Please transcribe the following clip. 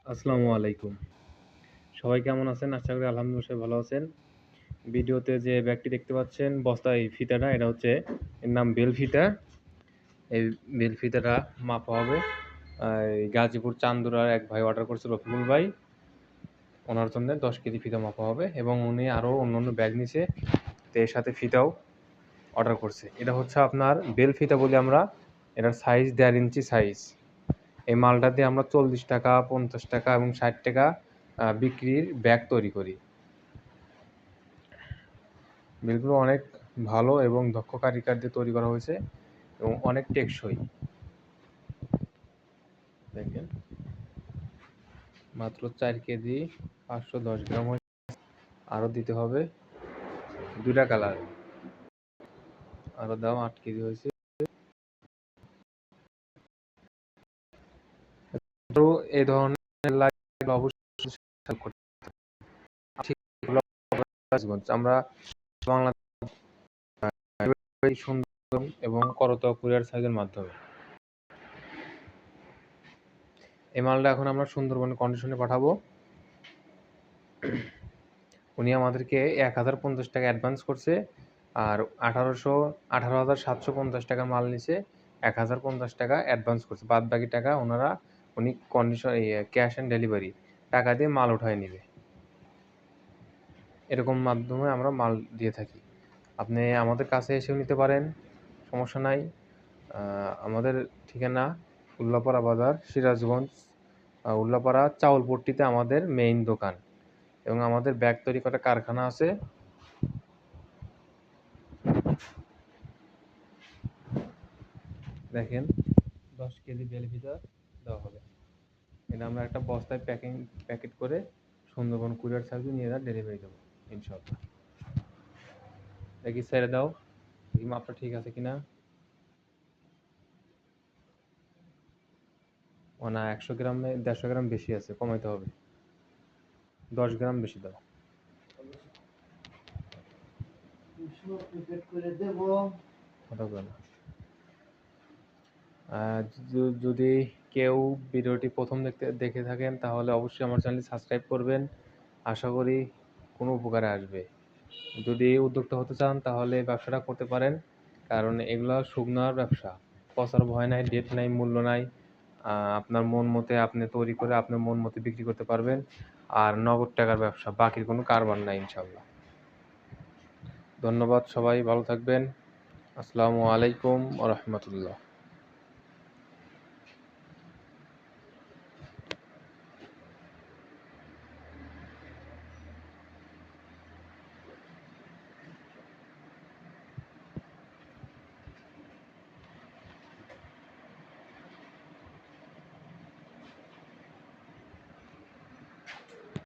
আসসালামু আলাইকুম। সবাই কেমন আছেন? আশা করি আলহামদুলিল্লাহ সবাই ভালো আছেন। ভিডিওতে যে ব্যাগটি দেখতে পাচ্ছেন বস্তায় ফিতাটা এটা হচ্ছে এর নাম বেল ফিতা। এই বেল ফিতাটা মাপা হবে। এই গাজীপুর চান্দুরার এক ভাই অর্ডার করেছে রফিকুল ভাই। ওনার জন্য 10 কেজি ফিতা মাপা হবে এবং উনি আরও অন্যান্য ব্যাগ নিছে। তো এর সাথে ফিতাও অর্ডার করছে। এটা হচ্ছে আপনার বেল ফিতা বলি আমরা। এটার সাইজ 1.5 ইঞ্চি সাইজ। এই মালটা দিয়ে আমরা ৳40, ৳50 এবং ৳60 বিক্রির ব্যাগ তৈরি করি। বেলগুলো অনেক ভালো এবং দক্ষ কারিগর দিয়ে তৈরি করা হয়েছে এবং অনেক টেকসই। দেখেন মাত্র 4 কেজি 510 গ্রাম হয়েছে। আরও দিতে হবে 2টা কালার। আরও দাম 8 কেজি হয়েছে। তো এই ধরনের লাগলে অবশ্যই সাবস্ক্রাইব করতে হবে। আমরা বাংলাদেশ সুন্দর এবং করতোয়া কুরিয়ার সার্ভিসের মাধ্যমে এই মালটা এখন আমরা সুন্দরবন কন্ডিশনে পাঠাবো। উনি আমাদেরকে ৳1050 অ্যাডভান্স করছে আর 18,750 মাল নিছে। ৳1050 অ্যাডভান্স করছে। বাদ বাকি টাকা উনি ক্যাশ অন ডেলিভারি টাকা দিয়ে মাল উঠায় নিবে। এরকম মাধ্যমে আমরা মাল দিয়ে থাকি। আপনি আমাদের কাছে এসেও নিতে পারেন, সমস্যা নাই। আমাদের ঠিকানা উল্লাপাড়া বাজার, সিরাজগঞ্জ। উল্লাপাড়া চাউলপট্টিতে আমাদের মেইন দোকান এবং আমাদের ব্যাগ তৈরি করার কারখানা আছে। দেখেন 10 কেজি বেল ফিতা দেওয়া হবে। এটা আমরা একটা বস্তায় প্যাকেট করে সুন্দরবন কুরিয়ার সার্ভিসে নিয়ে ডেলিভারি দেবো ইনশাল্লাহ। দেখি ছেড়ে দাও, দেখি মাপটা ঠিক আছে কিনা। ও না, 100 গ্রামে 150 গ্রাম বেশি আছে, কমাইতে হবে। 10 গ্রাম বেশি দাও। কথা বলো না। যদি কেউ ভিডিওটি প্রথম দেখে থাকেন তাহলে অবশ্যই আমার চ্যানেলটি সাবস্ক্রাইব করবেন। আশা করি কোনো উপকারে আসবে। যদি উদ্যোক্তা হতে চান তাহলে ব্যবসাটা করতে পারেন, কারণ এগুলো শুকনার ব্যবসা। পচার ভয় নাই, ডেট নাই, মূল্য নাই। আপনার মন মতে আপনি তৈরি করে আপনার মন মতে বিক্রি করতে পারবেন। আর নগদ টাকার ব্যবসা, বাকির কোনো কারবার নাই ইনশাল্লাহ। ধন্যবাদ, সবাই ভালো থাকবেন। আসসালামু আলাইকুম ওয়া রাহমাতুল্লাহ।